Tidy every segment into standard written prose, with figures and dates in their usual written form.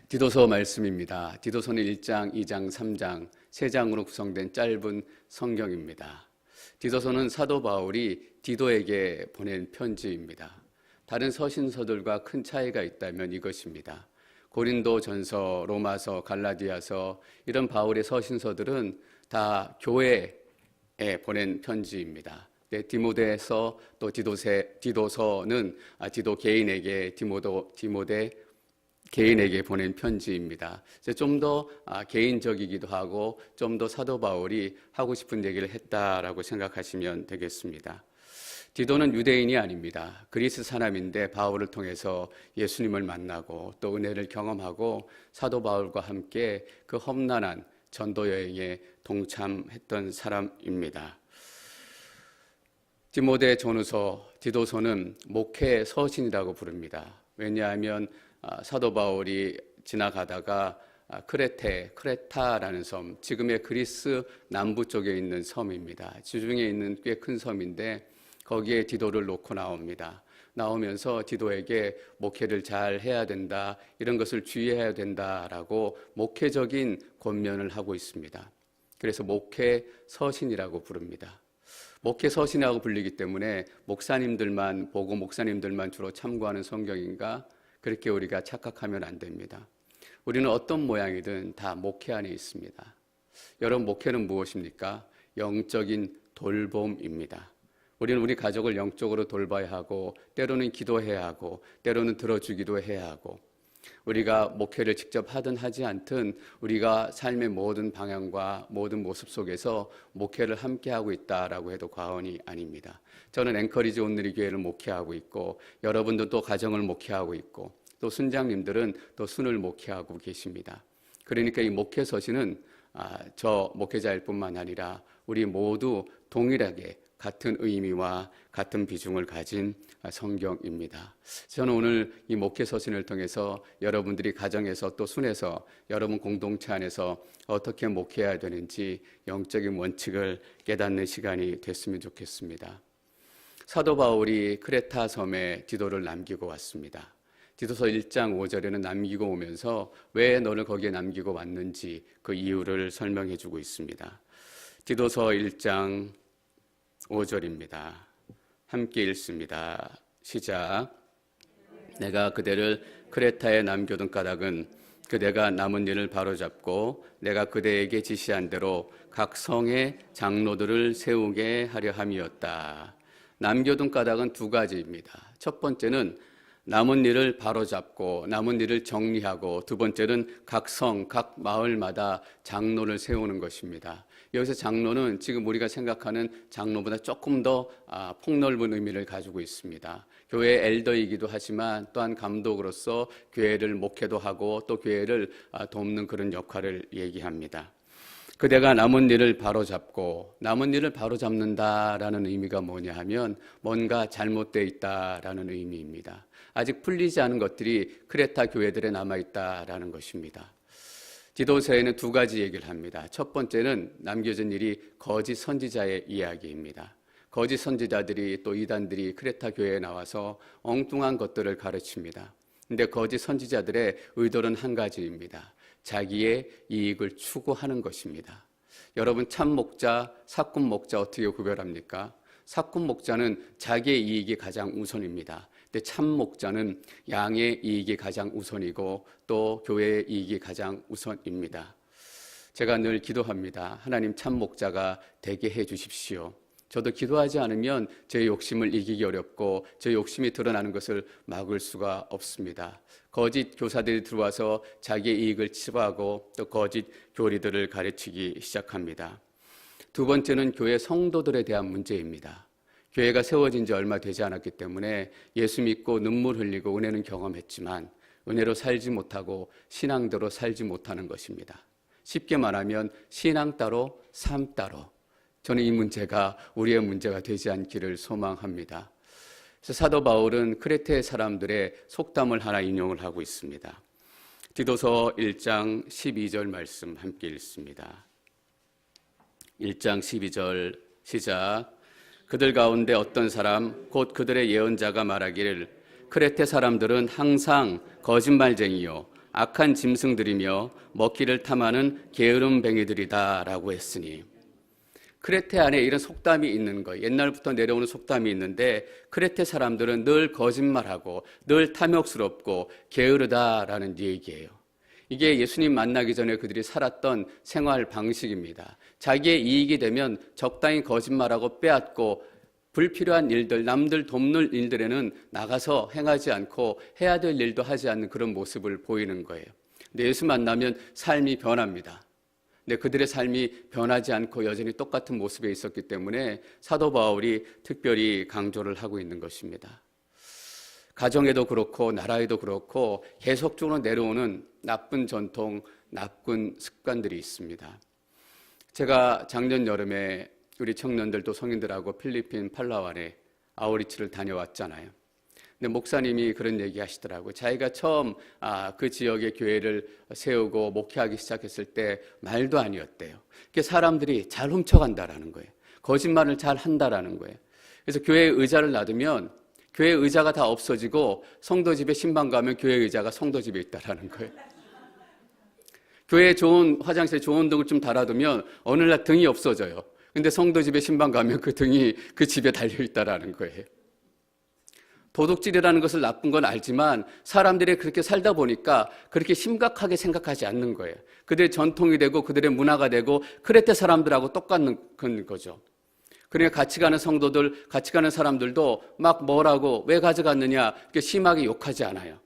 디도서 말씀입니다. 디도서는 1장, 2장, 3장, 3장으로 구성된 짧은 성경입니다. 디도서는 사도 바울이 디도에게 보낸 편지입니다. 다른 서신서들과 큰 차이가 있다면 이것입니다. 고린도 전서, 로마서, 갈라디아서 이런 바울의 서신서들은 다 교회에 보낸 편지입니다. 디모데서 또 디도서는 디도 개인에게 디모데 개인에게 보낸 편지입니다. 좀 더 개인적이기도 하고 좀 더 사도 바울이 하고 싶은 얘기를 했다라고 생각하시면 되겠습니다. 디도는 유대인이 아닙니다. 그리스 사람인데 바울을 통해서 예수님을 만나고 또 은혜를 경험하고 사도 바울과 함께 그 험난한 전도 여행에 동참했던 사람입니다. 디모데 전후서, 디도서는 목회 서신이라고 부릅니다. 왜냐하면 사도 바울이 지나가다가 크레타라는 섬, 지금의 그리스 남부 쪽에 있는 섬입니다. 지중해에 있는 꽤 큰 섬인데 거기에 디도를 놓고 나옵니다. 나오면서 디도에게 목회를 잘 해야 된다, 이런 것을 주의해야 된다라고 목회적인 권면을 하고 있습니다. 그래서 목회 서신이라고 부릅니다. 목회 서신이라고 불리기 때문에 목사님들만 보고 목사님들만 주로 참고하는 성경인가? 그렇게 우리가 착각하면 안 됩니다. 우리는 어떤 모양이든 다 목회 안에 있습니다. 여러분, 목회는 무엇입니까? 영적인 돌봄입니다. 우리는 우리 가족을 영적으로 돌봐야 하고 때로는 기도해야 하고 때로는 들어주기도 해야 하고 우리가 목회를 직접 하든 하지 않든 우리가 삶의 모든 방향과 모든 모습 속에서 목회를 함께하고 있다라고 해도 과언이 아닙니다. 저는 앵커리지 온누리 교회를 목회하고 있고 여러분도 또 가정을 목회하고 있고 또 순장님들은 또 순을 목회하고 계십니다. 그러니까 이 목회 서신은 저 목회자일 뿐만 아니라 우리 모두 동일하게 같은 의미와 같은 비중을 가진 성경입니다. 저는 오늘 이 목회 서신을 통해서 여러분들이 가정에서 또 순에서 여러분 공동체 안에서 어떻게 목회해야 되는지 영적인 원칙을 깨닫는 시간이 됐으면 좋겠습니다. 사도 바울이 크레타 섬에 디도를 남기고 왔습니다. 디도서 1장 5절에는 남기고 오면서 왜 너를 거기에 남기고 왔는지 그 이유를 설명해 주고 있습니다. 디도서 1장 5절입니다. 함께 읽습니다. 시작. 내가 그대를 크레타에 남겨둔 까닭은 그대가 남은 일을 바로잡고 내가 그대에게 지시한 대로 각 성의 장로들을 세우게 하려 함이었다. 남겨둔 까닭은 두 가지입니다. 첫 번째는 남은 일을 바로잡고 남은 일을 정리하고 두 번째는 각 성, 각 마을마다 장로를 세우는 것입니다. 여기서 장로는 지금 우리가 생각하는 장로보다 조금 더 폭넓은 의미를 가지고 있습니다. 교회 엘더이기도 하지만 또한 감독으로서 교회를 목회도 하고 또 교회를 돕는 그런 역할을 얘기합니다. 그대가 남은 일을 바로잡고 남은 일을 바로잡는다라는 의미가 뭐냐 하면 뭔가 잘못되어 있다라는 의미입니다. 아직 풀리지 않은 것들이 크레타 교회들에 남아있다라는 것입니다. 디도서에는 두 가지 얘기를 합니다. 첫 번째는 남겨진 일이 거짓 선지자의 이야기입니다. 거짓 선지자들이 또 이단들이 크레타 교회에 나와서 엉뚱한 것들을 가르칩니다. 그런데 거짓 선지자들의 의도는 한 가지입니다. 자기의 이익을 추구하는 것입니다. 여러분, 참 목자, 사꾼 목자 어떻게 구별합니까? 사꾼 목자는 자기의 이익이 가장 우선입니다. 근데 참 목자는 양의 이익이 가장 우선이고 또 교회의 이익이 가장 우선입니다. 제가 늘 기도합니다. 하나님, 참 목자가 되게 해 주십시오. 저도 기도하지 않으면 제 욕심을 이기기 어렵고 제 욕심이 드러나는 것을 막을 수가 없습니다. 거짓 교사들이 들어와서 자기의 이익을 치부하고 또 거짓 교리들을 가르치기 시작합니다. 두 번째는 교회 성도들에 대한 문제입니다. 교회가 세워진 지 얼마 되지 않았기 때문에 예수 믿고 눈물 흘리고 은혜는 경험했지만 은혜로 살지 못하고 신앙대로 살지 못하는 것입니다. 쉽게 말하면 신앙 따로 삶 따로. 저는 이 문제가 우리의 문제가 되지 않기를 소망합니다. 그래서 사도 바울은 크레테 사람들의 속담을 하나 인용을 하고 있습니다. 디도서 1장 12절 말씀 함께 읽습니다. 1장 12절 시작. 그들 가운데 어떤 사람 곧 그들의 예언자가 말하기를 크레테 사람들은 항상 거짓말쟁이요 악한 짐승들이며 먹기를 탐하는 게으름뱅이들이다 라고 했으니, 크레테 안에 이런 속담이 있는 거예요. 옛날부터 내려오는 속담이 있는데 크레테 사람들은 늘 거짓말하고 늘 탐욕스럽고 게으르다라는 얘기예요. 이게 예수님 만나기 전에 그들이 살았던 생활 방식입니다. 자기의 이익이 되면 적당히 거짓말하고 빼앗고 불필요한 일들, 남들 돕는 일들에는 나가서 행하지 않고 해야 될 일도 하지 않는 그런 모습을 보이는 거예요. 근데 예수 만나면 삶이 변합니다. 근데 그들의 삶이 변하지 않고 여전히 똑같은 모습에 있었기 때문에 사도 바울이 특별히 강조를 하고 있는 것입니다. 가정에도 그렇고 나라에도 그렇고 계속적으로 내려오는 나쁜 전통, 나쁜 습관들이 있습니다. 제가 작년 여름에 우리 청년들도 성인들하고 필리핀 팔라완에 아우리치를 다녀왔잖아요. 근데 목사님이 그런 얘기 하시더라고요. 자기가 처음 그 지역의 교회를 세우고 목회하기 시작했을 때 말도 아니었대요. 사람들이 잘 훔쳐간다라는 거예요. 거짓말을 잘 한다라는 거예요. 그래서 교회에 의자를 놔두면 교회 의자가 다 없어지고 성도 집에 신방 가면 교회 의자가 성도 집에 있다라는 거예요. 교회에 좋은 화장실에 좋은 등을 좀 달아두면 어느 날 등이 없어져요. 근데 성도 집에 신방 가면 그 등이 그 집에 달려있다라는 거예요. 도둑질이라는 것을 나쁜 건 알지만 사람들이 그렇게 살다 보니까 그렇게 심각하게 생각하지 않는 거예요. 그들의 전통이 되고 그들의 문화가 되고 크레테 사람들하고 똑같은 거죠. 그러니까 같이 가는 성도들, 같이 가는 사람들도 막 뭐라고 왜 가져갔느냐 이렇게 심하게 욕하지 않아요.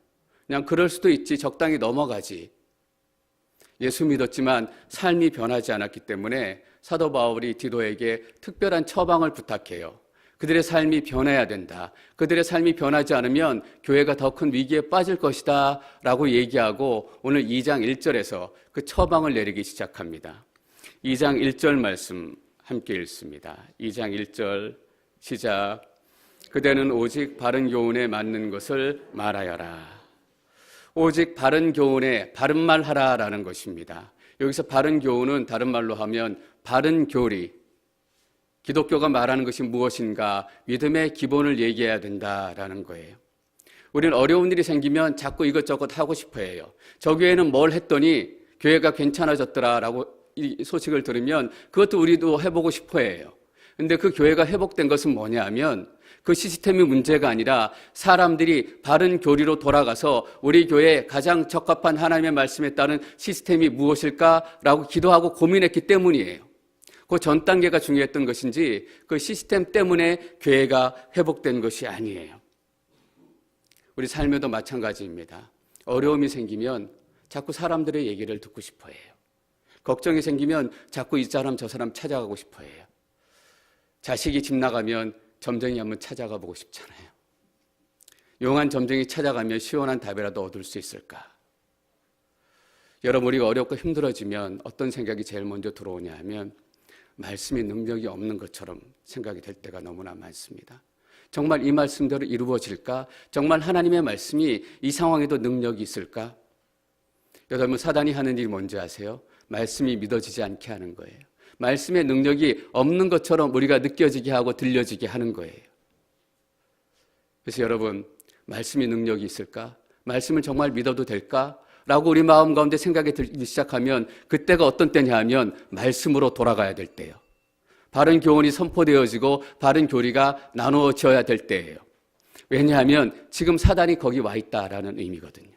그냥 그럴 수도 있지, 적당히 넘어가지. 예수 믿었지만 삶이 변하지 않았기 때문에 사도 바울이 디도에게 특별한 처방을 부탁해요. 그들의 삶이 변해야 된다. 그들의 삶이 변하지 않으면 교회가 더 큰 위기에 빠질 것이다 라고 얘기하고 오늘 2장 1절에서 그 처방을 내리기 시작합니다. 2장 1절 말씀 함께 읽습니다. 2장 1절 시작. 그대는 오직 바른 교훈에 맞는 것을 말하여라. 오직 바른 교훈에 바른 말 하라라는 것입니다. 여기서 바른 교훈은 다른 말로 하면 바른 교리, 기독교가 말하는 것이 무엇인가, 믿음의 기본을 얘기해야 된다라는 거예요. 우리는 어려운 일이 생기면 자꾸 이것저것 하고 싶어 해요. 저 교회는 뭘 했더니 교회가 괜찮아졌더라라고 이 소식을 들으면 그것도 우리도 해보고 싶어 해요. 근데 그 교회가 회복된 것은 뭐냐면 그 시스템이 문제가 아니라 사람들이 바른 교리로 돌아가서 우리 교회에 가장 적합한 하나님의 말씀에 따른 시스템이 무엇일까라고 기도하고 고민했기 때문이에요. 그 전 단계가 중요했던 것인지 그 시스템 때문에 교회가 회복된 것이 아니에요. 우리 삶에도 마찬가지입니다. 어려움이 생기면 자꾸 사람들의 얘기를 듣고 싶어 해요. 걱정이 생기면 자꾸 이 사람 저 사람 찾아가고 싶어 해요. 자식이 집 나가면 점쟁이 한번 찾아가 보고 싶잖아요. 용한 점쟁이 찾아가면 시원한 답이라도 얻을 수 있을까? 여러분, 우리가 어렵고 힘들어지면 어떤 생각이 제일 먼저 들어오냐 하면 말씀이 능력이 없는 것처럼 생각이 될 때가 너무나 많습니다. 정말 이 말씀대로 이루어질까? 정말 하나님의 말씀이 이 상황에도 능력이 있을까? 여러분, 사단이 하는 일이 뭔지 아세요? 말씀이 믿어지지 않게 하는 거예요. 말씀의 능력이 없는 것처럼 우리가 느껴지게 하고 들려지게 하는 거예요. 그래서 여러분, 말씀이 능력이 있을까? 말씀을 정말 믿어도 될까? 라고 우리 마음 가운데 생각이 들기 시작하면 그때가 어떤 때냐 하면 말씀으로 돌아가야 될 때예요. 바른 교훈이 선포되어지고 바른 교리가 나누어져야 될 때예요. 왜냐하면 지금 사단이 거기 와 있다라는 의미거든요.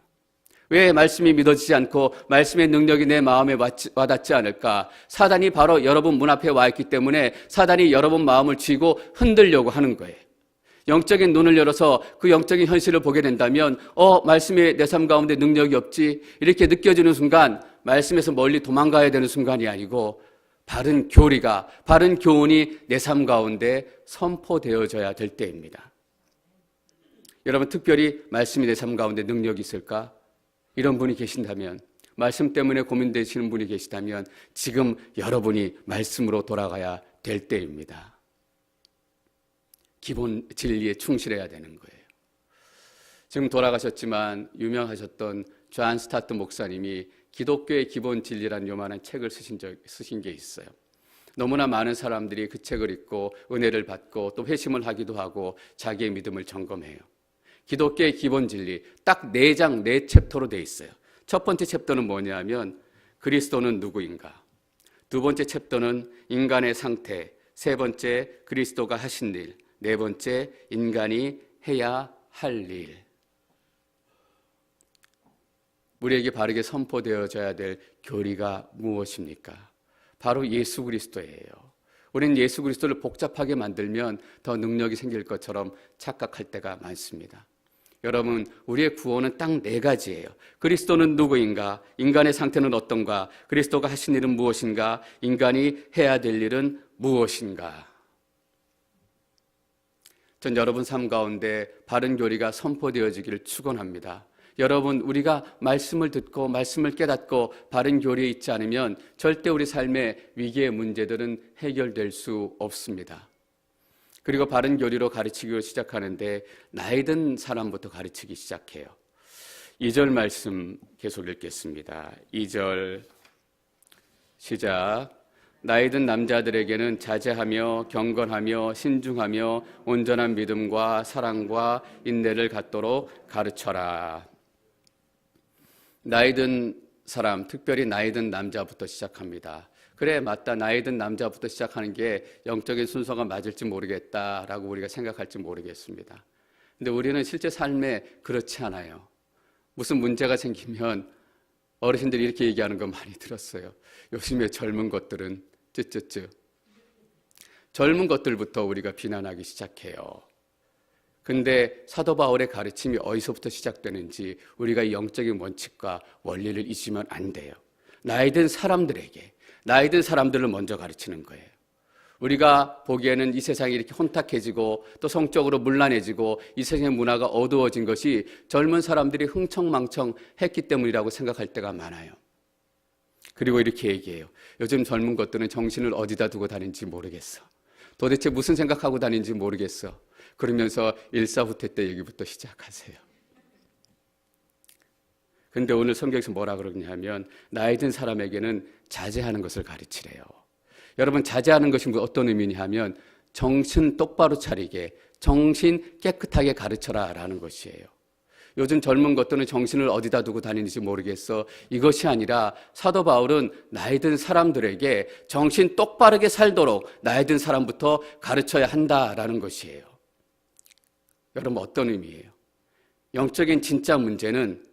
왜 말씀이 믿어지지 않고 말씀의 능력이 내 마음에 와닿지 않을까? 사단이 바로 여러분 문 앞에 와 있기 때문에 사단이 여러분 마음을 쥐고 흔들려고 하는 거예요. 영적인 눈을 열어서 그 영적인 현실을 보게 된다면 말씀이 내 삶 가운데 능력이 없지 이렇게 느껴지는 순간 말씀에서 멀리 도망가야 되는 순간이 아니고 바른 교리가, 바른 교훈이 내 삶 가운데 선포되어져야 될 때입니다. 여러분, 특별히 말씀이 내 삶 가운데 능력이 있을까? 이런 분이 계신다면, 말씀 때문에 고민되시는 분이 계시다면 지금 여러분이 말씀으로 돌아가야 될 때입니다. 기본 진리에 충실해야 되는 거예요. 지금 돌아가셨지만 유명하셨던 존 스타트 목사님이 기독교의 기본 진리라는 요만한 책을 쓰신 게 있어요. 너무나 많은 사람들이 그 책을 읽고 은혜를 받고 또 회심을 하기도 하고 자기의 믿음을 점검해요. 기독교의 기본 진리 딱 4장 4챕터로 돼 있어요. 첫 번째 챕터는 뭐냐면 그리스도는 누구인가? 두 번째 챕터는 인간의 상태, 세 번째 그리스도가 하신 일, 네 번째 인간이 해야 할 일. 우리에게 바르게 선포되어져야 될 교리가 무엇입니까? 바로 예수 그리스도예요. 우리는 예수 그리스도를 복잡하게 만들면 더 능력이 생길 것처럼 착각할 때가 많습니다. 여러분, 우리의 구원은 딱 네 가지예요. 그리스도는 누구인가? 인간의 상태는 어떤가? 그리스도가 하신 일은 무엇인가? 인간이 해야 될 일은 무엇인가? 전 여러분 삶 가운데 바른 교리가 선포되어지기를 축원합니다. 여러분, 우리가 말씀을 듣고 말씀을 깨닫고 바른 교리에 있지 않으면 절대 우리 삶의 위기의 문제들은 해결될 수 없습니다. 그리고 바른 교리로 가르치기로 시작하는데 나이 든 사람부터 가르치기 시작해요. 2절 말씀 계속 읽겠습니다. 2절 시작. 나이 든 남자들에게는 자제하며 경건하며 신중하며 온전한 믿음과 사랑과 인내를 갖도록 가르쳐라. 나이 든 사람, 특별히 나이 든 남자부터 시작합니다. 그래, 맞다. 나이 든 남자부터 시작하는 게 영적인 순서가 맞을지 모르겠다라고 우리가 생각할지 모르겠습니다. 근데 우리는 실제 삶에 그렇지 않아요. 무슨 문제가 생기면 어르신들이 이렇게 얘기하는 거 많이 들었어요. 요즘에 젊은 것들은 쯔쯔쯔. 젊은 것들부터 우리가 비난하기 시작해요. 근데 사도 바울의 가르침이 어디서부터 시작되는지 우리가 영적인 원칙과 원리를 잊으면 안 돼요. 나이 든 사람들에게, 나이 든 사람들을 먼저 가르치는 거예요. 우리가 보기에는 이 세상이 이렇게 혼탁해지고 또 성적으로 문란해지고 이 세상의 문화가 어두워진 것이 젊은 사람들이 흥청망청 했기 때문이라고 생각할 때가 많아요. 그리고 이렇게 얘기해요. 요즘 젊은 것들은 정신을 어디다 두고 다니는지 모르겠어. 도대체 무슨 생각하고 다니는지 모르겠어. 그러면서 일사후퇴 때 얘기부터 시작하세요. 근데 오늘 성경에서 뭐라 그러냐면 나이 든 사람에게는 자제하는 것을 가르치래요. 여러분, 자제하는 것이 어떤 의미냐 하면 정신 똑바로 차리게, 정신 깨끗하게 가르쳐라 라는 것이에요. 요즘 젊은 것들은 정신을 어디다 두고 다니는지 모르겠어. 이것이 아니라 사도 바울은 나이 든 사람들에게 정신 똑바르게 살도록 나이 든 사람부터 가르쳐야 한다라는 것이에요. 여러분, 어떤 의미예요? 영적인 진짜 문제는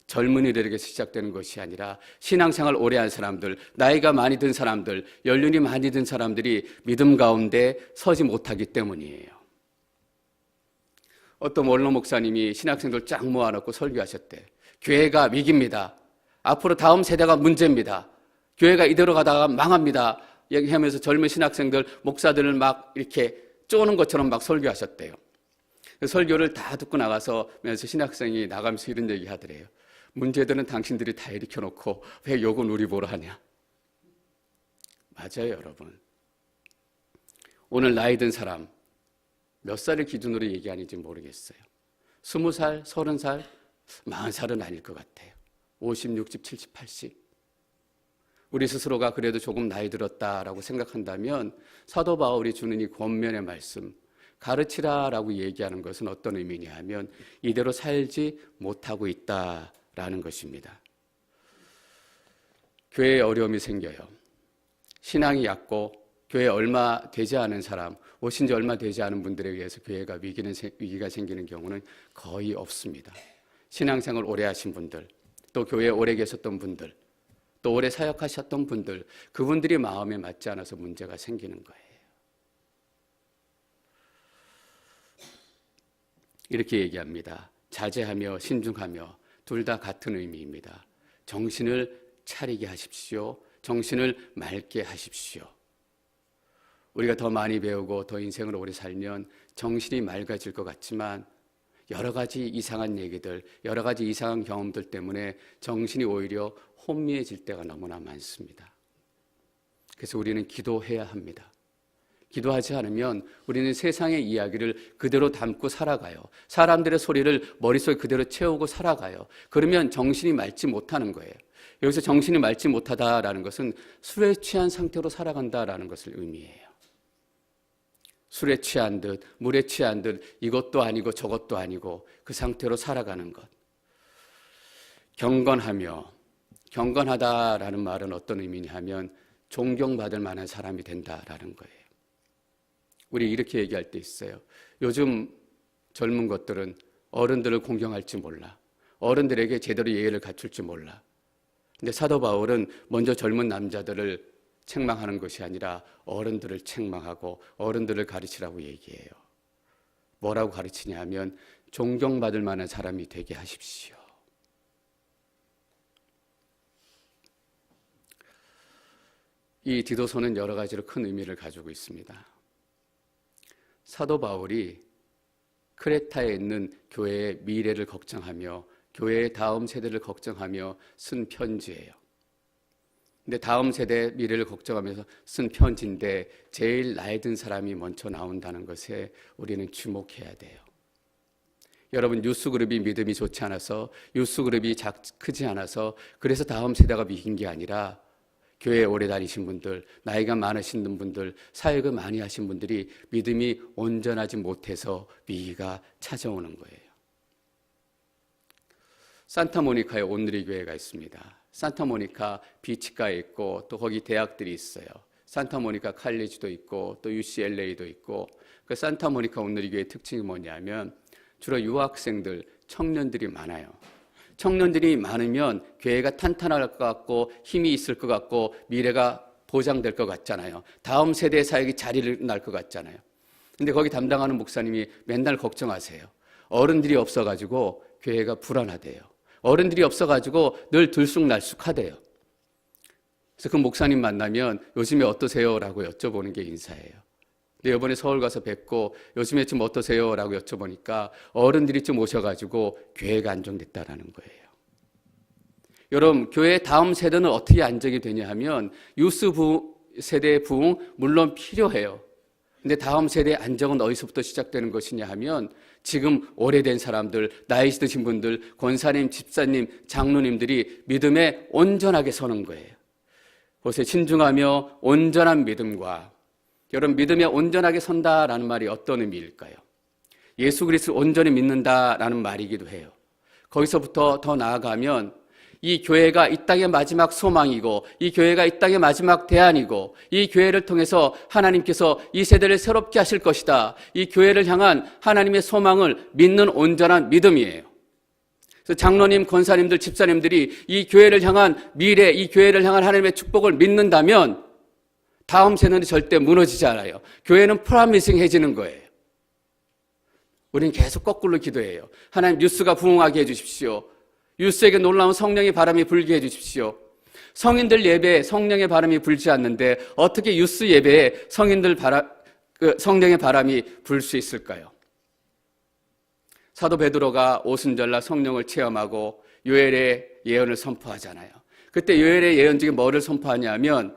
젊은이들에게 시작되는 것이 아니라 신앙생활 오래 한 사람들, 나이가 많이 든 사람들, 연륜이 많이 든 사람들이 믿음 가운데 서지 못하기 때문이에요. 어떤 원로 목사님이 신학생들 쫙 모아놓고 설교하셨대. 교회가 위기입니다. 앞으로 다음 세대가 문제입니다. 교회가 이대로 가다가 망합니다. 얘기하면서 젊은 신학생들, 목사들을 막 이렇게 쪼는 것처럼 막 설교하셨대요. 그 설교를 다 듣고 나가서 신학생이 나가면서 이런 얘기 하더래요. 문제들은 당신들이 다 일으켜놓고 왜 욕은 우리 보러 하냐. 맞아요, 여러분. 오늘 나이 든 사람 몇 살을 기준으로 얘기하는지 모르겠어요. 20살, 30살, 40살은 아닐 것 같아요. 50, 60, 70, 80. 우리 스스로가 그래도 조금 나이 들었다라고 생각한다면 사도 바울이 주는 이 권면의 말씀, 가르치라라고 얘기하는 것은 어떤 의미냐 하면 이대로 살지 못하고 있다라는 것입니다. 교회에 어려움이 생겨요. 신앙이 얕고 교회에 얼마 되지 않은 사람, 오신 지 얼마 되지 않은 분들에 의해서 교회가 위기가 생기는 경우는 거의 없습니다. 신앙생활 오래 하신 분들, 또 교회에 오래 계셨던 분들, 또 오래 사역하셨던 분들, 그분들이 마음에 맞지 않아서 문제가 생기는 거예요. 이렇게 얘기합니다. 자제하며 신중하며 둘 다 같은 의미입니다. 정신을 차리게 하십시오. 정신을 맑게 하십시오. 우리가 더 많이 배우고 더 인생을 오래 살면 정신이 맑아질 것 같지만 여러 가지 이상한 얘기들, 여러 가지 이상한 경험들 때문에 정신이 오히려 혼미해질 때가 너무나 많습니다. 그래서 우리는 기도해야 합니다. 기도하지 않으면 우리는 세상의 이야기를 그대로 담고 살아가요. 사람들의 소리를 머릿속에 그대로 채우고 살아가요. 그러면 정신이 맑지 못하는 거예요. 여기서 정신이 맑지 못하다라는 것은 술에 취한 상태로 살아간다라는 것을 의미해요. 술에 취한 듯, 물에 취한 듯 이것도 아니고 저것도 아니고 그 상태로 살아가는 것. 경건하다라는 말은 어떤 의미냐 하면 존경받을 만한 사람이 된다라는 거예요. 우리 이렇게 얘기할 때 있어요. 요즘 젊은 것들은 어른들을 공경할지 몰라. 어른들에게 제대로 예의를 갖출지 몰라. 근데 사도 바울은 먼저 젊은 남자들을 책망하는 것이 아니라 어른들을 책망하고 어른들을 가르치라고 얘기해요. 뭐라고 가르치냐 하면 존경받을 만한 사람이 되게 하십시오. 이 디도서는 여러 가지로 큰 의미를 가지고 있습니다. 사도 바울이 크레타에 있는 교회의 미래를 걱정하며 교회의 다음 세대를 걱정하며 쓴 편지예요. 근데 다음 세대 미래를 걱정하면서 쓴 편지인데 제일 나이 든 사람이 먼저 나온다는 것에 우리는 주목해야 돼요. 여러분, 유스그룹이 믿음이 좋지 않아서, 유스그룹이 크지 않아서 그래서 다음 세대가 미긴 게 아니라 교회에 오래 다니신 분들, 나이가 많으신 분들, 사역을 많이 하신 분들이 믿음이 온전하지 못해서 위기가 찾아오는 거예요. 산타모니카에 온누리 교회가 있습니다. 산타모니카 비치가에 있고 또 거기 대학들이 있어요. 산타모니카 칼리지도 있고 또 UCLA도 있고. 그 산타모니카 온누리 교회의 특징이 뭐냐면 주로 유학생들, 청년들이 많아요. 청년들이 많으면 교회가 탄탄할 것 같고 힘이 있을 것 같고 미래가 보장될 것 같잖아요. 다음 세대의 사역이 자리를 날 것 같잖아요. 근데 거기 담당하는 목사님이 맨날 걱정하세요. 어른들이 없어가지고 교회가 불안하대요. 어른들이 없어가지고 늘 들쑥날쑥하대요. 그래서 그 목사님 만나면 요즘에 어떠세요? 라고 여쭤보는 게 인사예요. 근데 이번에 서울 가서 뵙고 요즘에 좀 어떠세요? 라고 여쭤보니까 어른들이 좀 오셔가지고 교회가 안정됐다라는 거예요. 여러분, 교회의 다음 세대는 어떻게 안정이 되냐 하면 유스 세대의 부흥 물론 필요해요. 근데 다음 세대의 안정은 어디서부터 시작되는 것이냐 하면 지금 오래된 사람들, 나이 드신 분들, 권사님, 집사님, 장로님들이 믿음에 온전하게 서는 거예요. 보세요. 신중하며 온전한 믿음과, 여러분, 믿음에 온전하게 선다라는 말이 어떤 의미일까요? 예수 그리스도를 온전히 믿는다라는 말이기도 해요. 거기서부터 더 나아가면 이 교회가 이 땅의 마지막 소망이고 이 교회가 이 땅의 마지막 대안이고 이 교회를 통해서 하나님께서 이 세대를 새롭게 하실 것이다. 이 교회를 향한 하나님의 소망을 믿는 온전한 믿음이에요. 그래서 장로님, 권사님들, 집사님들이 이 교회를 향한 미래, 이 교회를 향한 하나님의 축복을 믿는다면 다음 세대는 절대 무너지지 않아요. 교회는 프라미싱해지는 거예요. 우리는 계속 거꾸로 기도해요. 하나님, 뉴스가 부흥하게 해주십시오. 뉴스에게 놀라운 성령의 바람이 불게 해주십시오. 성인들 예배에 성령의 바람이 불지 않는데 어떻게 뉴스 예배에 성령의 바람이 불 수 있을까요? 사도 베드로가 오순절날 성령을 체험하고 요엘의 예언을 선포하잖아요. 그때 요엘의 예언 중에 뭐를 선포하냐면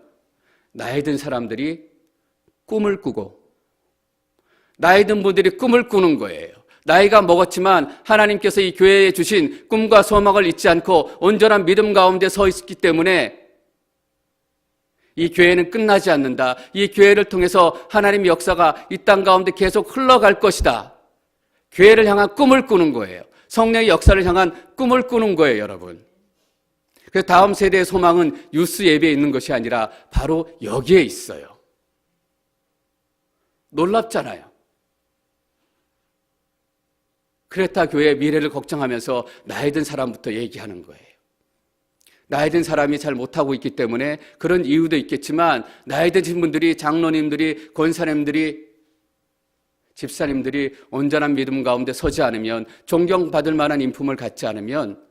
나이 든 사람들이 꿈을 꾸고, 나이 든 분들이 꿈을 꾸는 거예요. 나이가 먹었지만 하나님께서 이 교회에 주신 꿈과 소망을 잊지 않고 온전한 믿음 가운데 서 있기 때문에 이 교회는 끝나지 않는다. 이 교회를 통해서 하나님의 역사가 이 땅 가운데 계속 흘러갈 것이다. 교회를 향한 꿈을 꾸는 거예요. 성령의 역사를 향한 꿈을 꾸는 거예요, 여러분. 그래서 다음 세대의 소망은 유스 예배에 있는 것이 아니라 바로 여기에 있어요. 놀랍잖아요. 크레타 교회의 미래를 걱정하면서 나이 든 사람부터 얘기하는 거예요. 나이 든 사람이 잘 못하고 있기 때문에 그런 이유도 있겠지만 나이 드신 분들이, 장로님들이, 권사님들이, 집사님들이 온전한 믿음 가운데 서지 않으면, 존경받을 만한 인품을 갖지 않으면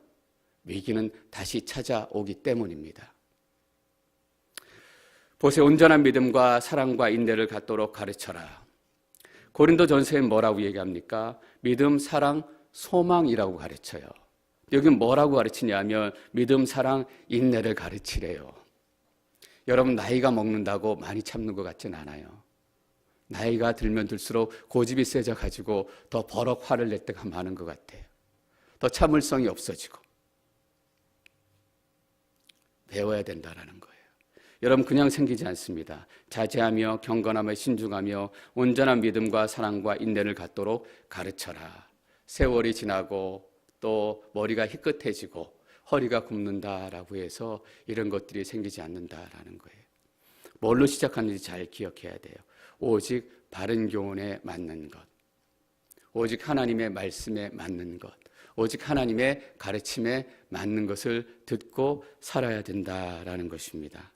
위기는 다시 찾아오기 때문입니다. 보세요. 온전한 믿음과 사랑과 인내를 갖도록 가르쳐라. 고린도전서엔 뭐라고 얘기합니까? 믿음, 사랑, 소망이라고 가르쳐요. 여기는 뭐라고 가르치냐면 믿음, 사랑, 인내를 가르치래요. 여러분, 나이가 먹는다고 많이 참는 것 같진 않아요. 나이가 들면 들수록 고집이 세져가지고 더 버럭 화를 낼 때가 많은 것 같아요. 더 참을성이 없어지고. 배워야 된다라는 거예요. 여러분, 그냥 생기지 않습니다. 자제하며 경건하며 신중하며 온전한 믿음과 사랑과 인내를 갖도록 가르쳐라. 세월이 지나고 또 머리가 희끗해지고 허리가 굽는다라고 해서 이런 것들이 생기지 않는다라는 거예요. 뭘로 시작하는지 잘 기억해야 돼요. 오직 바른 교훈에 맞는 것, 오직 하나님의 말씀에 맞는 것, 오직 하나님의 가르침에 맞는 것을 듣고 살아야 된다라는 것입니다.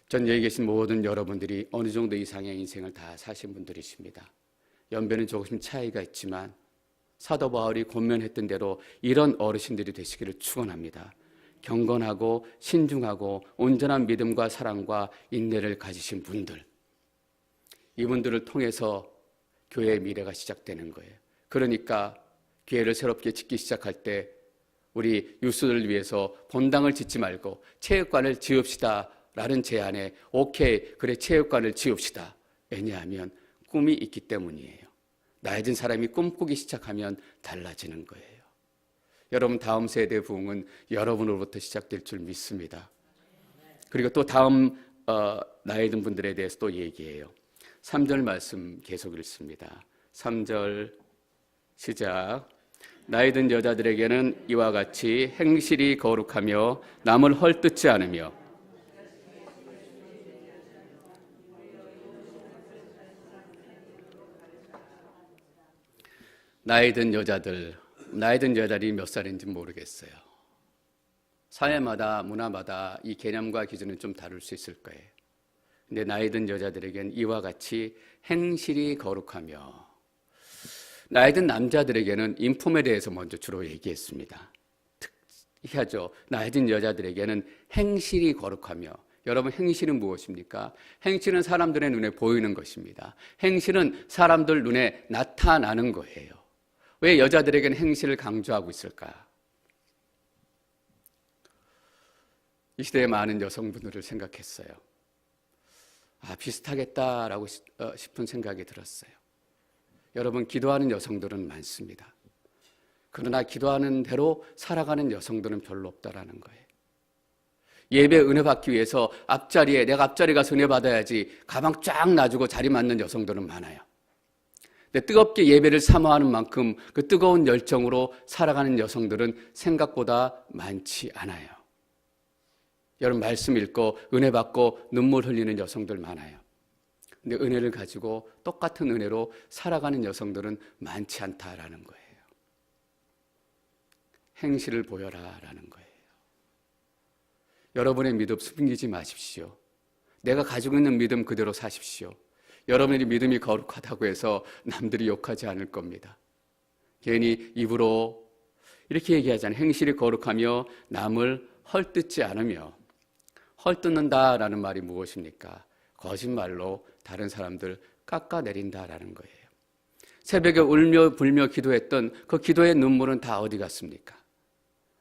전 여기 계신 모든 여러분들이 어느 정도 이상의 인생을 다 사신 분들이십니다. 연배는 조금 차이가 있지만 사도 바울이 권면했던 대로 이런 어르신들이 되시기를 축원합니다. 경건하고 신중하고 온전한 믿음과 사랑과 인내를 가지신 분들, 이분들을 통해서 교회의 미래가 시작되는 거예요. 그러니까 교회를 새롭게 짓기 시작할 때 우리 유수들을 위해서 본당을 짓지 말고 체육관을 지읍시다 라는 제안에 오케이, 그래 체육관을 지읍시다. 왜냐하면 꿈이 있기 때문이에요. 나이 든 사람이 꿈꾸기 시작하면 달라지는 거예요. 여러분, 다음 세대 부흥은 여러분으로부터 시작될 줄 믿습니다. 그리고 또 다음 나이 든 분들에 대해서 또 얘기해요. 3절 말씀 계속 읽습니다. 3절 시작. 나이 든 여자들에게는 이와 같이 행실이 거룩하며 남을 헐뜯지 않으며 나이 든 여자들이 몇 살인지 모르겠어요. 사회마다 문화마다 이 개념과 기준은 좀 다를 수 있을 거예요. 근데 나이 든 여자들에게는 이와 같이 행실이 거룩하며, 나이 든 남자들에게는 인품에 대해서 먼저 주로 얘기했습니다. 특이하죠. 나이 든 여자들에게는 행실이 거룩하며, 여러분 행실은 무엇입니까? 행실은 사람들의 눈에 보이는 것입니다. 행실은 사람들 눈에 나타나는 거예요. 왜 여자들에게는 행실을 강조하고 있을까? 이 시대의 많은 여성분들을 생각했어요. 비슷하겠다라고 싶은 생각이 들었어요. 여러분, 기도하는 여성들은 많습니다. 그러나 기도하는 대로 살아가는 여성들은 별로 없다라는 거예요. 예배 은혜 받기 위해서 앞자리에 내가 앞자리 가서 은혜 받아야지 가방 쫙 놔주고 자리 맞는 여성들은 많아요. 근데 뜨겁게 예배를 사모하는 만큼 그 뜨거운 열정으로 살아가는 여성들은 생각보다 많지 않아요. 여러분, 말씀 읽고 은혜 받고 눈물 흘리는 여성들 많아요. 근데 은혜를 가지고 똑같은 은혜로 살아가는 여성들은 많지 않다라는 거예요. 행실을 보여라라는 거예요. 여러분의 믿음 숨기지 마십시오. 내가 가지고 있는 믿음 그대로 사십시오. 여러분의 믿음이 거룩하다고 해서 남들이 욕하지 않을 겁니다. 괜히 입으로 이렇게 얘기하잖아요. 행실이 거룩하며 남을 헐뜯지 않으며. 헐뜯는다라는 말이 무엇입니까? 거짓말로 다른 사람들 깎아내린다라는 거예요. 새벽에 울며 불며 기도했던 그 기도의 눈물은 다 어디 갔습니까?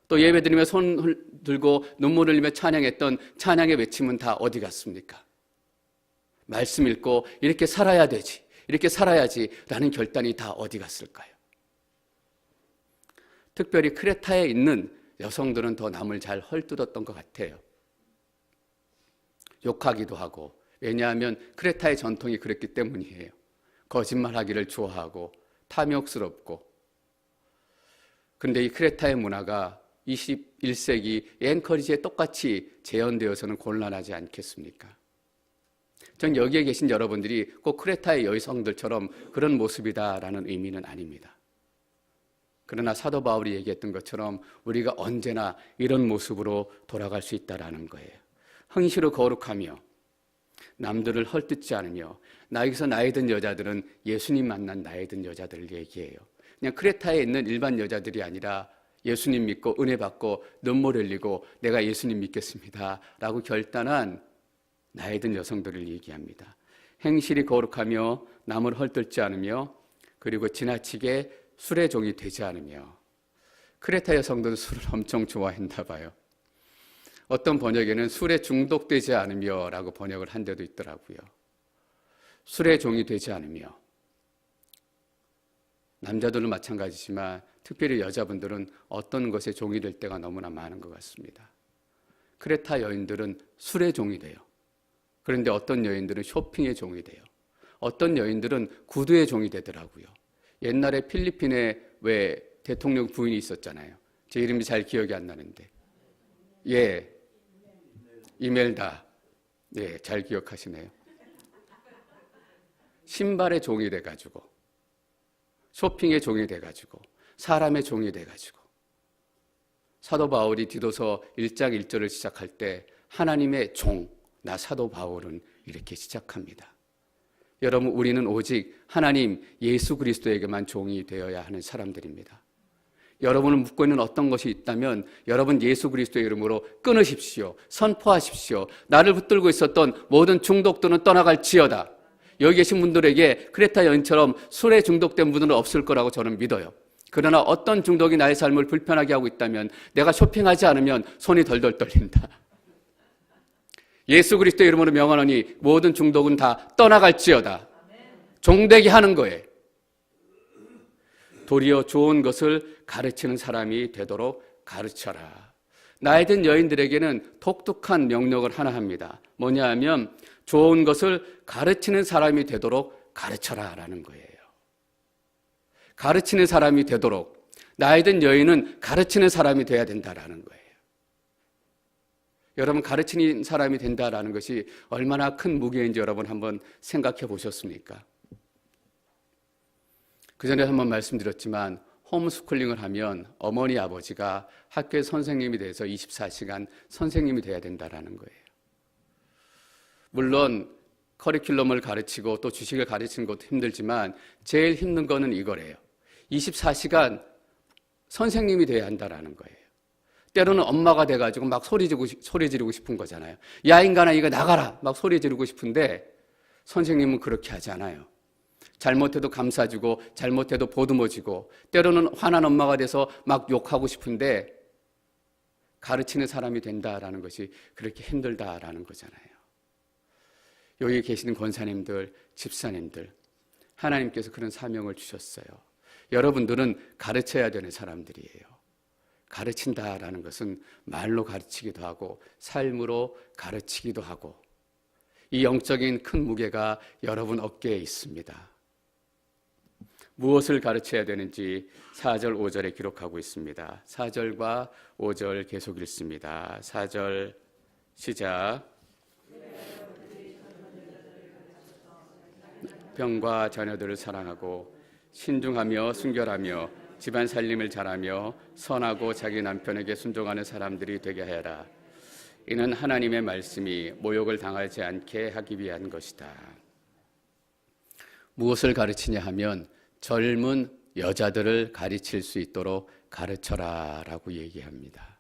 또 예배드리며 손 들고 눈물 흘리며 찬양했던 찬양의 외침은 다 어디 갔습니까? 말씀 읽고 이렇게 살아야 되지, 이렇게 살아야지 라는 결단이 다 어디 갔을까요? 특별히 크레타에 있는 여성들은 더 남을 잘 헐뜯었던 것 같아요. 욕하기도 하고, 왜냐하면 크레타의 전통이 그랬기 때문이에요. 거짓말하기를 좋아하고 탐욕스럽고. 그런데 이 크레타의 문화가 21세기 앵커리지에 똑같이 재현되어서는 곤란하지 않겠습니까? 전 여기에 계신 여러분들이 꼭 크레타의 여성들처럼 그런 모습이다라는 의미는 아닙니다. 그러나 사도 바울이 얘기했던 것처럼 우리가 언제나 이런 모습으로 돌아갈 수 있다라는 거예요. 행실로 거룩하며 남들을 헐뜯지 않으며. 여기서 나이 든 여자들은 예수님 만난 나이 든 여자들을 얘기해요. 그냥 크레타에 있는 일반 여자들이 아니라 예수님 믿고 은혜 받고 눈물 흘리고 내가 예수님 믿겠습니다 라고 결단한 나이 든 여성들을 얘기합니다. 행실이 거룩하며 남을 헐뜯지 않으며, 그리고 지나치게 술의 종이 되지 않으며. 크레타 여성들은 술을 엄청 좋아했나 봐요. 어떤 번역에는 술에 중독되지 않으며 라고 번역을 한 데도 있더라고요. 술의 종이 되지 않으며. 남자들은 마찬가지지만 특별히 여자분들은 어떤 것에 종이 될 때가 너무나 많은 것 같습니다. 크레타 여인들은 술의 종이 돼요. 그런데 어떤 여인들은 쇼핑의 종이 돼요. 어떤 여인들은 구두의 종이 되더라고요. 옛날에 필리핀에 왜 대통령 부인이 있었잖아요. 제 이름이 잘 기억이 안 나는데. 예, 이멜다. 예, 잘 기억하시네요. 신발의 종이 돼가지고, 쇼핑의 종이 돼가지고, 사람의 종이 돼가지고, 사도 바울이 디도서 1장 1절을 시작할 때 하나님의 종, 나 사도 바울은 이렇게 시작합니다. 여러분, 우리는 오직 하나님 예수 그리스도에게만 종이 되어야 하는 사람들입니다. 여러분을 묶고 있는 어떤 것이 있다면 여러분 예수 그리스도의 이름으로 끊으십시오. 선포하십시오. 나를 붙들고 있었던 모든 중독들은 떠나갈지어다. 여기 계신 분들에게 크레타 여인처럼 술에 중독된 분들은 없을 거라고 저는 믿어요. 그러나 어떤 중독이 나의 삶을 불편하게 하고 있다면 내가 쇼핑하지 않으면 손이 덜덜 떨린다. 예수 그리스도의 이름으로 명하노니 모든 중독은 다 떠나갈지어다. 종되게 하는 거예요. 도리어 좋은 것을 가르치는 사람이 되도록 가르쳐라. 나이 든 여인들에게는 독특한 명령을 하나 합니다. 뭐냐 하면 좋은 것을 가르치는 사람이 되도록 가르쳐라라는 거예요. 가르치는 사람이 되도록, 나이 든 여인은 가르치는 사람이 돼야 된다라는 거예요. 여러분, 가르치는 사람이 된다라는 것이 얼마나 큰 무게인지 여러분 한번 생각해 보셨습니까? 그 전에 한번 말씀드렸지만 홈스쿨링을 하면 어머니 아버지가 학교의 선생님이 돼서 24시간 선생님이 돼야 된다라는 거예요. 물론 커리큘럼을 가르치고 또 주식을 가르치는 것도 힘들지만 제일 힘든 거는 이거래요. 24시간 선생님이 돼야 한다라는 거예요. 때로는 엄마가 돼가지고 막 소리 지르고 싶은 거잖아요. 야 인간아 이거 나가라 막 소리 지르고 싶은데 선생님은 그렇게 하지 않아요. 잘못해도 감싸주고 잘못해도 보듬어주고 때로는 화난 엄마가 돼서 막 욕하고 싶은데 가르치는 사람이 된다라는 것이 그렇게 힘들다라는 거잖아요. 여기 계시는 권사님들, 집사님들, 하나님께서 그런 사명을 주셨어요. 여러분들은 가르쳐야 되는 사람들이에요. 가르친다라는 것은 말로 가르치기도 하고 삶으로 가르치기도 하고 이 영적인 큰 무게가 여러분 어깨에 있습니다. 무엇을 가르쳐야 되는지 4절, 5절에 기록하고 있습니다. 4절과 5절 계속 읽습니다. 4절 시작. 남편과 자녀들을 사랑하고 신중하며 순결하며 집안 살림을 잘하며 선하고 자기 남편에게 순종하는 사람들이 되게 하여라. 이는 하나님의 말씀이 모욕을 당하지 않게 하기 위한 것이다. 무엇을 가르치냐 하면 젊은 여자들을 가르칠 수 있도록 가르쳐라 라고 얘기합니다.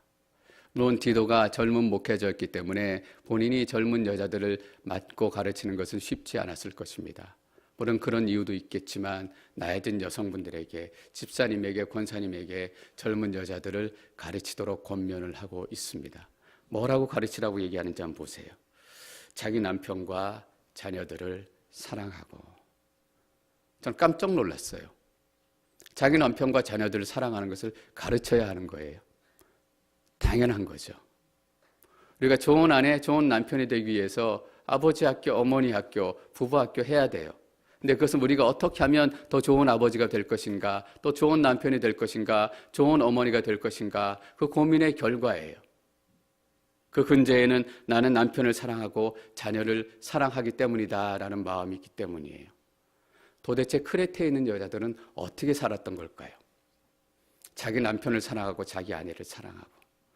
물론 디도가 젊은 목회자였기 때문에 본인이 젊은 여자들을 맡고 가르치는 것은 쉽지 않았을 것입니다. 물론 그런 이유도 있겠지만 나이 든 여성분들에게, 집사님에게, 권사님에게 젊은 여자들을 가르치도록 권면을 하고 있습니다. 뭐라고 가르치라고 얘기하는지 한번 보세요. 자기 남편과 자녀들을 사랑하고. 전 깜짝 놀랐어요. 자기 남편과 자녀들을 사랑하는 것을 가르쳐야 하는 거예요. 당연한 거죠. 우리가 좋은 아내, 좋은 남편이 되기 위해서 아버지 학교, 어머니 학교, 부부 학교 해야 돼요. 근데 그것은 우리가 어떻게 하면 더 좋은 아버지가 될 것인가, 또 좋은 남편이 될 것인가, 좋은 어머니가 될 것인가, 그 고민의 결과예요. 그 근저에는 나는 남편을 사랑하고 자녀를 사랑하기 때문이다라는 마음이 있기 때문이에요. 도대체 크레테에 있는 여자들은 어떻게 살았던 걸까요? 자기 남편을 사랑하고 자기 아내를 사랑하고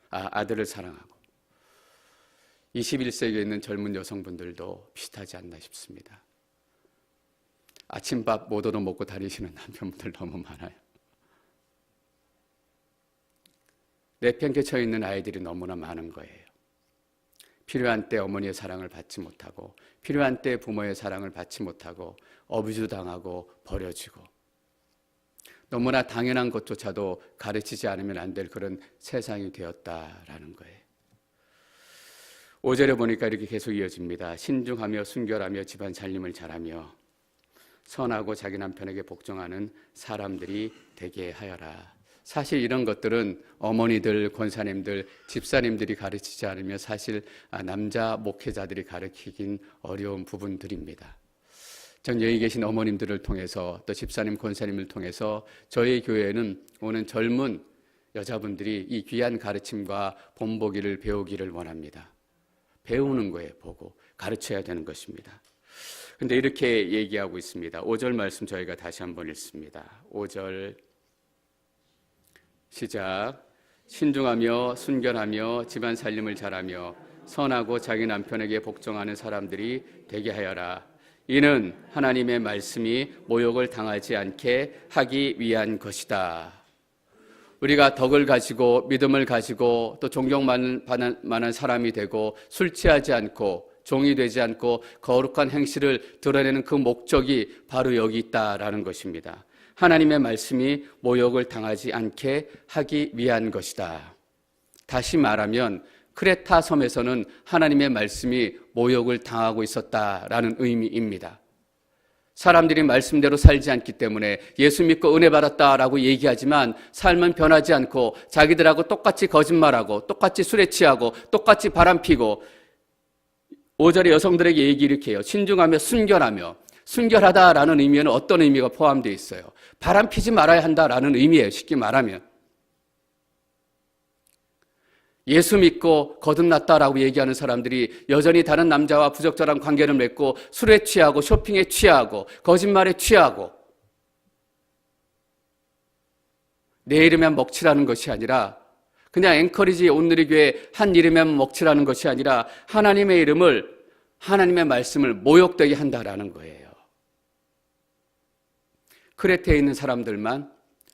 아들을 사랑하고 21세기에 있는 젊은 여성분들도 비슷하지 않나 싶습니다. 아침밥 못 얻어 먹고 다니시는 남편분들 너무 많아요. 내팽개쳐 있는 아이들이 너무나 많은 거예요. 필요한 때 어머니의 사랑을 받지 못하고 필요한 때 부모의 사랑을 받지 못하고 어뷰즈 당하고 버려지고 너무나 당연한 것조차도 가르치지 않으면 안 될 그런 세상이 되었다라는 거예요. 5절에 보니까 이렇게 계속 이어집니다. 신중하며 순결하며 집안 살림을 잘하며 선하고 자기 남편에게 복종하는 사람들이 되게 하여라. 사실 이런 것들은 어머니들, 권사님들, 집사님들이 가르치지 않으면 사실 남자 목회자들이 가르치긴 어려운 부분들입니다. 전 여기 계신 어머님들을 통해서 또 집사님, 권사님을 통해서 저희 교회는 오는 젊은 여자분들이 이 귀한 가르침과 본보기를 배우기를 원합니다. 배우는 거에 보고 가르쳐야 되는 것입니다. 근데 이렇게 얘기하고 있습니다. 5절 말씀 저희가 다시 한번 읽습니다. 5절 시작. 신중하며 순결하며 집안 살림을 잘하며 선하고 자기 남편에게 복종하는 사람들이 되게 하여라. 이는 하나님의 말씀이 모욕을 당하지 않게 하기 위한 것이다. 우리가 덕을 가지고 믿음을 가지고 또 존경받는 만한 사람이 되고 술 취하지 않고 종이 되지 않고 거룩한 행실을 드러내는 그 목적이 바로 여기 있다라는 것입니다. 하나님의 말씀이 모욕을 당하지 않게 하기 위한 것이다. 다시 말하면 크레타 섬에서는 하나님의 말씀이 모욕을 당하고 있었다라는 의미입니다. 사람들이 말씀대로 살지 않기 때문에 예수 믿고 은혜 받았다라고 얘기하지만 삶은 변하지 않고 자기들하고 똑같이 거짓말하고 똑같이 술에 취하고 똑같이 바람피고 5절에 여성들에게 얘기 이렇게 해요. 신중하며 순결하며. 순결하다라는 의미에는 어떤 의미가 포함되어 있어요? 바람피지 말아야 한다라는 의미예요. 쉽게 말하면. 예수 믿고 거듭났다라고 얘기하는 사람들이 여전히 다른 남자와 부적절한 관계를 맺고 술에 취하고 쇼핑에 취하고 거짓말에 취하고 내 이름만 먹칠하는 것이 아니라 그냥 앵커리지 온누리교회 한 이름만 먹칠하는 것이 아니라 하나님의 이름을 하나님의 말씀을 모욕되게 한다라는 거예요. 크레테에 있는 사람들만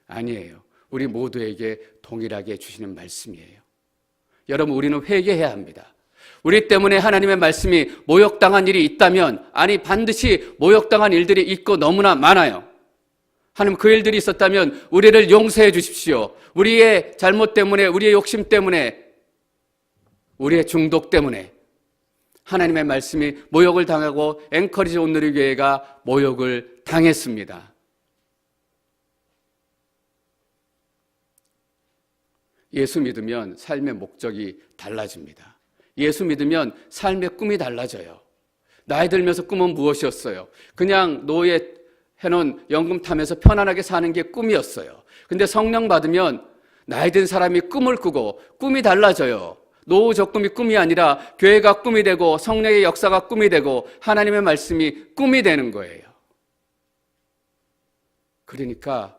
아니에요. 우리 모두에게 동일하게 주시는 말씀이에요. 여러분, 우리는 회개해야 합니다. 우리 때문에 하나님의 말씀이 모욕당한 일이 있다면, 아니 반드시 모욕당한 일들이 있고 너무나 많아요. 하나님, 그 일들이 있었다면 우리를 용서해 주십시오. 우리의 잘못 때문에, 우리의 욕심 때문에, 우리의 중독 때문에 하나님의 말씀이 모욕을 당하고 앵커리지 온누리교회가 모욕을 당했습니다. 예수 믿으면 삶의 목적이 달라집니다. 예수 믿으면 삶의 꿈이 달라져요. 나이 들면서 꿈은 무엇이었어요? 그냥 노예 해놓은 연금 타면서 편안하게 사는 게 꿈이었어요. 근데 성령 받으면 나이 든 사람이 꿈을 꾸고 꿈이 달라져요. 노후 적금이 꿈이 아니라 교회가 꿈이 되고 성령의 역사가 꿈이 되고 하나님의 말씀이 꿈이 되는 거예요. 그러니까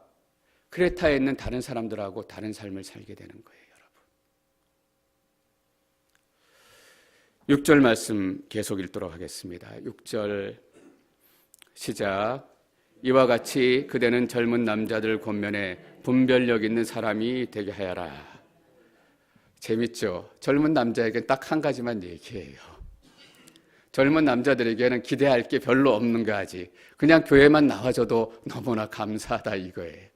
크레타에 있는 다른 사람들하고 다른 삶을 살게 되는 거예요, 여러분. 6절 말씀 계속 읽도록 하겠습니다. 6절 시작. 이와 같이 그대는 젊은 남자들 권면에 분별력 있는 사람이 되게 하여라. 재밌죠? 젊은 남자에게는 딱 한 가지만 얘기해요. 젊은 남자들에게는 기대할 게 별로 없는 거 아직. 그냥 교회만 나와줘도 너무나 감사하다 이거예요.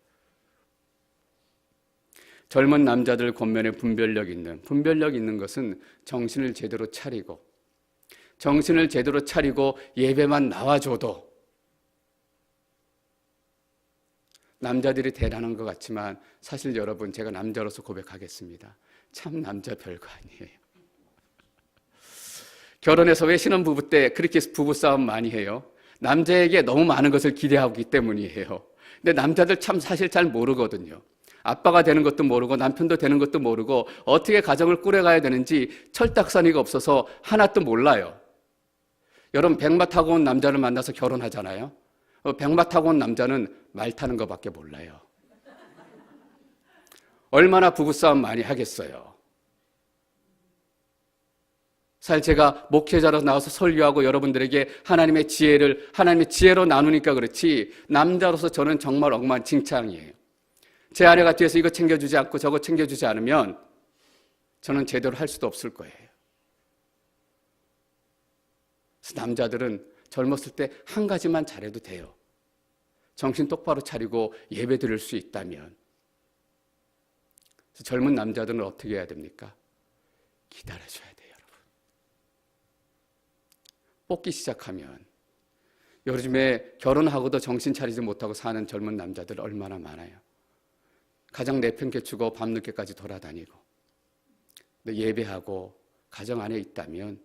젊은 남자들 권면에 분별력 있는 것은 정신을 제대로 차리고 예배만 나와줘도 남자들이 대단한 것 같지만 사실 여러분, 제가 남자로서 고백하겠습니다. 참 남자 별거 아니에요. 결혼해서 왜 신혼부부 때 그렇게 부부싸움 많이 해요? 남자에게 너무 많은 것을 기대하기 때문이에요. 근데 남자들 참 사실 잘 모르거든요. 아빠가 되는 것도 모르고 남편도 되는 것도 모르고 어떻게 가정을 꾸려가야 되는지 철딱서니가 없어서 하나도 몰라요. 여러분, 백마 타고 온 남자를 만나서 결혼하잖아요. 백마 타고 온 남자는 말 타는 것밖에 몰라요. 얼마나 부부싸움 많이 하겠어요. 사실 제가 목회자로 나와서 설교하고 여러분들에게 하나님의 지혜로 나누니까 그렇지 남자로서 저는 정말 엉망진창이에요. 제 아내가 뒤에서 이거 챙겨주지 않고 저거 챙겨주지 않으면 저는 제대로 할 수도 없을 거예요. 그래서 남자들은 젊었을 때 한 가지만 잘해도 돼요. 정신 똑바로 차리고 예배 드릴 수 있다면. 그래서 젊은 남자들은 어떻게 해야 됩니까? 기다려줘야 돼요, 여러분. 뽑기 시작하면 요즘에 결혼하고도 정신 차리지 못하고 사는 젊은 남자들 얼마나 많아요. 가정 내팽개치고 밤늦게까지 돌아다니고. 근데 예배하고 가정 안에 있다면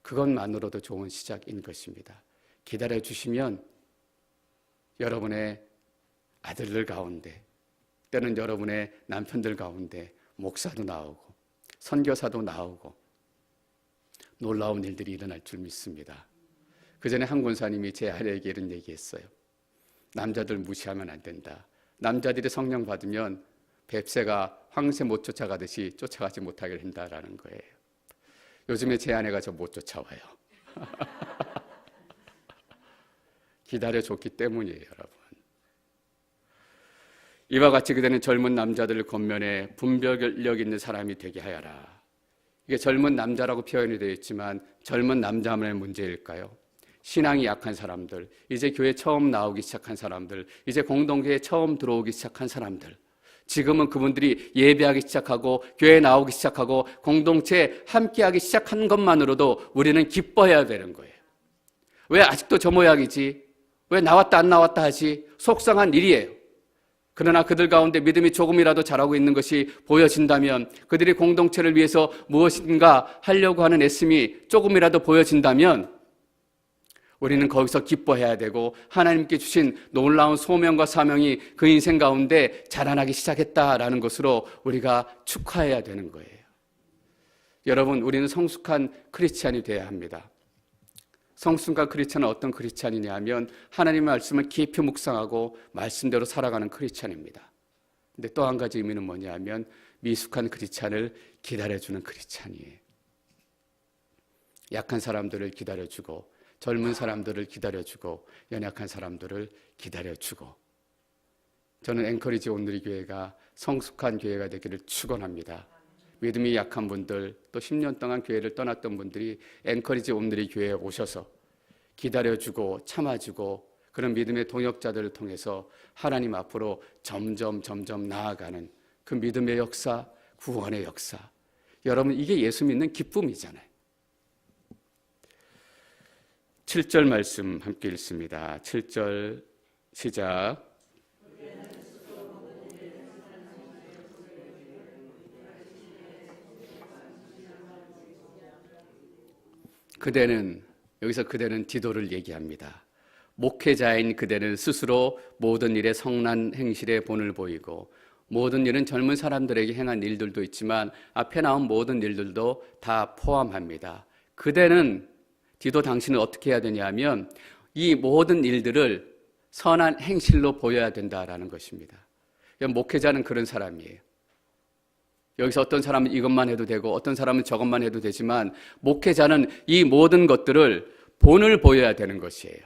그것만으로도 좋은 시작인 것입니다. 기다려주시면 여러분의 아들들 가운데 때는 여러분의 남편들 가운데 목사도 나오고 선교사도 나오고 놀라운 일들이 일어날 줄 믿습니다. 그 전에 한 권사님이 제 아내에게 이런 얘기했어요. 남자들 무시하면 안 된다. 남자들이 성령 받으면 뱁새가 황새 못 쫓아가듯이 쫓아가지 못하게 된다라는 거예요. 요즘에 제 아내가 저 못 쫓아와요. 기다려줬기 때문이에요, 여러분. 이와 같이 그대는 젊은 남자들 겉면에 분별력 있는 사람이 되게 하여라. 이게 젊은 남자라고 표현이 되어 있지만 젊은 남자만의 문제일까요? 신앙이 약한 사람들, 이제 교회 처음 나오기 시작한 사람들, 이제 공동교회에 처음 들어오기 시작한 사람들, 지금은 그분들이 예배하기 시작하고 교회에 나오기 시작하고 공동체에 함께하기 시작한 것만으로도 우리는 기뻐해야 되는 거예요. 왜 아직도 저 모양이지? 왜 나왔다 안 나왔다 하지? 속상한 일이에요. 그러나 그들 가운데 믿음이 조금이라도 자라고 있는 것이 보여진다면, 그들이 공동체를 위해서 무엇인가 하려고 하는 애씀이 조금이라도 보여진다면 우리는 거기서 기뻐해야 되고, 하나님께 주신 놀라운 소명과 사명이 그 인생 가운데 자라나기 시작했다라는 것으로 우리가 축하해야 되는 거예요. 여러분, 우리는 성숙한 크리스찬이 되어야 합니다. 성숙한 크리스찬은 어떤 크리스찬이냐 하면 하나님의 말씀을 깊이 묵상하고 말씀대로 살아가는 크리스찬입니다. 근데 또 한 가지 의미는 뭐냐 하면 미숙한 크리스찬을 기다려주는 크리스찬이에요. 약한 사람들을 기다려주고, 젊은 사람들을 기다려주고, 연약한 사람들을 기다려주고. 저는 앵커리지 온누리 교회가 성숙한 교회가 되기를 축원합니다. 믿음이 약한 분들, 또 10년 동안 교회를 떠났던 분들이 앵커리지 온누리 교회에 오셔서 기다려주고 참아주고 그런 믿음의 동역자들을 통해서 하나님 앞으로 점점 나아가는 그 믿음의 역사, 구원의 역사. 여러분, 이게 예수 믿는 기쁨이잖아요. 7절 말씀 함께 읽습니다. 7절 시작. 그대는, 여기서 그대는 디도를 얘기합니다. 목회자인 그대는 스스로 모든 일에 성난 행실에 본을 보이고, 모든 일은 젊은 사람들에게 행한 일들도 있지만 앞에 나온 모든 일들도 다 포함합니다. 그대는, 디도 당신은 어떻게 해야 되냐 하면 이 모든 일들을 선한 행실로 보여야 된다라는 것입니다. 목회자는 그런 사람이에요. 여기서 어떤 사람은 이것만 해도 되고 어떤 사람은 저것만 해도 되지만 목회자는 이 모든 것들을 본을 보여야 되는 것이에요.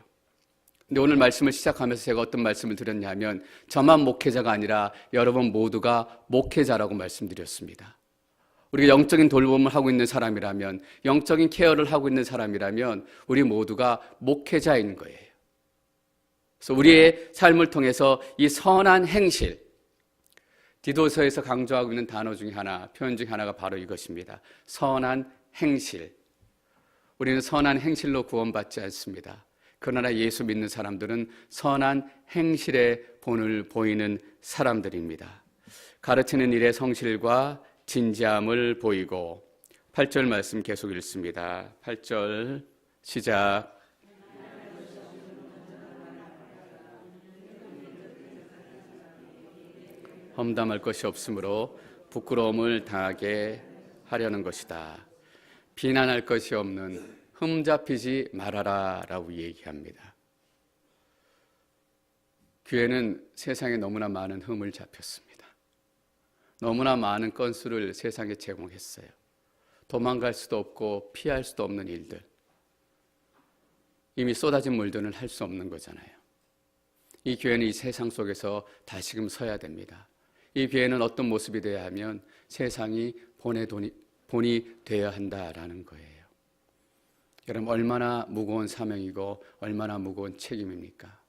근데 오늘 말씀을 시작하면서 제가 어떤 말씀을 드렸냐면 저만 목회자가 아니라 여러분 모두가 목회자라고 말씀드렸습니다. 우리가 영적인 돌봄을 하고 있는 사람이라면, 영적인 케어를 하고 있는 사람이라면 우리 모두가 목회자인 거예요. 그래서 우리의 삶을 통해서 이 선한 행실, 디도서에서 강조하고 있는 단어 중에 하나, 표현 중에 하나가 바로 이것입니다. 선한 행실. 우리는 선한 행실로 구원받지 않습니다. 그러나 예수 믿는 사람들은 선한 행실의 본을 보이는 사람들입니다. 가르치는 일의 성실과 진지함을 보이고. 8절 말씀 계속 읽습니다. 8절 시작. 험담할 것이 없으므로 부끄러움을 당하게 하려는 것이다. 비난할 것이 없는 흠잡히지 말아라 라고 얘기합니다. 교회는 세상에 너무나 많은 흠을 잡혔습니다. 너무나 많은 건수를 세상에 제공했어요. 도망갈 수도 없고 피할 수도 없는 일들. 이미 쏟아진 물들은 할 수 없는 거잖아요. 이 교회는 이 세상 속에서 다시금 서야 됩니다. 이 교회는 어떤 모습이 되어야 하면 세상이 본이 되어야 한다라는 거예요. 여러분, 얼마나 무거운 사명이고 얼마나 무거운 책임입니까?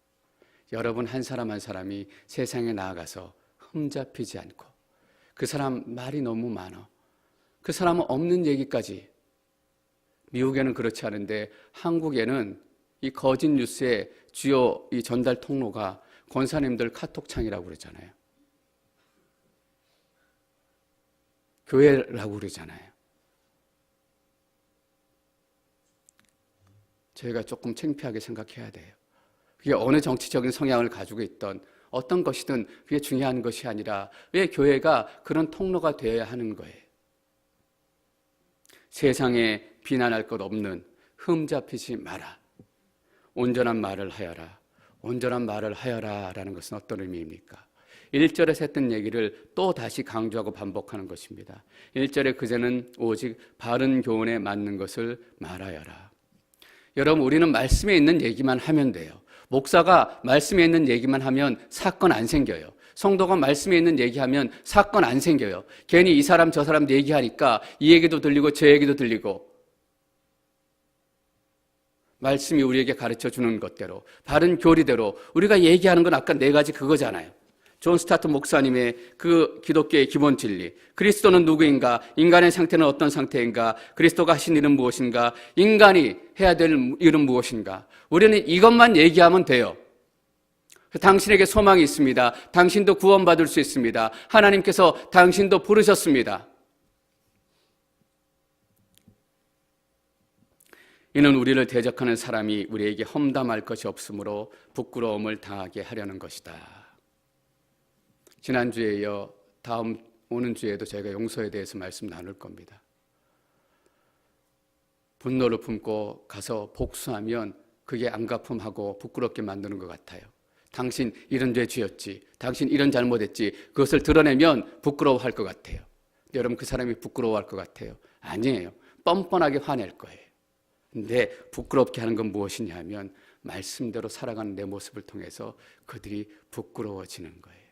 여러분 한 사람 한 사람이 세상에 나아가서 흠잡히지 않고, 그 사람 말이 너무 많아, 그 사람은 없는 얘기까지. 미국에는 그렇지 않은데 한국에는 이 거짓 뉴스의 주요 이 전달 통로가 권사님들 카톡창이라고 그러잖아요. 교회라고 그러잖아요. 저희가 조금 창피하게 생각해야 돼요. 그게 어느 정치적인 성향을 가지고 있던, 어떤 것이든 그게 중요한 것이 아니라 왜 교회가 그런 통로가 되어야 하는 거예요. 세상에 비난할 것 없는 흠잡히지 마라. 온전한 말을 하여라. 온전한 말을 하여라 라는 것은 어떤 의미입니까? 1절에서 했던 얘기를 또 다시 강조하고 반복하는 것입니다. 1절에 그제는 오직 바른 교훈에 맞는 것을 말하여라. 여러분, 우리는 말씀에 있는 얘기만 하면 돼요. 목사가 말씀에 있는 얘기만 하면 사건 안 생겨요. 성도가 말씀에 있는 얘기하면 사건 안 생겨요. 괜히 이 사람 저 사람 얘기하니까 이 얘기도 들리고 저 얘기도 들리고, 말씀이 우리에게 가르쳐주는 것대로 바른 교리대로 우리가 얘기하는 건 아까 4가지 그거잖아요. 존 스타트 목사님의 그 기독교의 기본 진리, 그리스도는 누구인가, 인간의 상태는 어떤 상태인가, 그리스도가 하신 일은 무엇인가, 인간이 해야 될 일은 무엇인가, 우리는 이것만 얘기하면 돼요. 당신에게 소망이 있습니다. 당신도 구원받을 수 있습니다. 하나님께서 당신도 부르셨습니다. 이는 우리를 대적하는 사람이 우리에게 험담할 것이 없으므로 부끄러움을 당하게 하려는 것이다. 지난주에 이어 다음 오는 주에도 저희가 용서에 대해서 말씀 나눌 겁니다. 분노를 품고 가서 복수하면 그게 안갚음하고 부끄럽게 만드는 것 같아요. 당신 이런 죄 지었지, 당신 이런 잘못했지, 그것을 드러내면 부끄러워할 것 같아요. 근데 여러분, 그 사람이 부끄러워할 것 같아요? 아니에요. 뻔뻔하게 화낼 거예요. 근데 부끄럽게 하는 건 무엇이냐 하면 말씀대로 살아가는 내 모습을 통해서 그들이 부끄러워지는 거예요.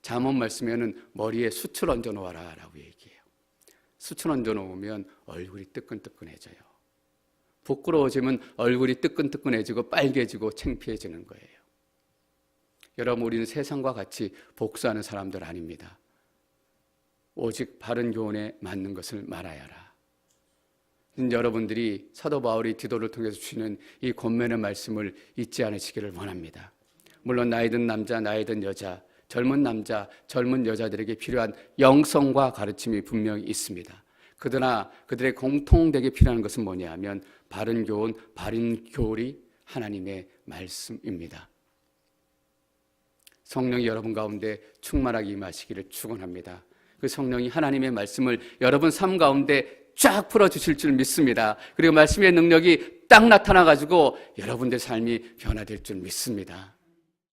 잠언 말씀에는 머리에 숯을 얹어 놓아라 라고 얘기해요. 숯을 얹어 놓으면 얼굴이 뜨끈뜨끈해져요. 부끄러워지면 얼굴이 뜨끈뜨끈해지고 빨개지고 창피해지는 거예요. 여러분, 우리는 세상과 같이 복수하는 사람들 아닙니다. 오직 바른 교훈에 맞는 것을 말하여라. 여러분들이 사도 바울이 디도를 통해서 주시는 이 권면의 말씀을 잊지 않으시기를 원합니다. 물론 나이 든 남자, 나이 든 여자, 젊은 남자, 젊은 여자들에게 필요한 영성과 가르침이 분명히 있습니다. 그러나 그들의 공통되게 필요한 것은 뭐냐 하면 바른 교훈, 바른 교리, 하나님의 말씀입니다. 성령이 여러분 가운데 충만하게 임하시기를 축원합니다. 그 성령이 하나님의 말씀을 여러분 삶 가운데 쫙 풀어주실 줄 믿습니다. 그리고 말씀의 능력이 딱 나타나가지고 여러분들 삶이 변화될 줄 믿습니다.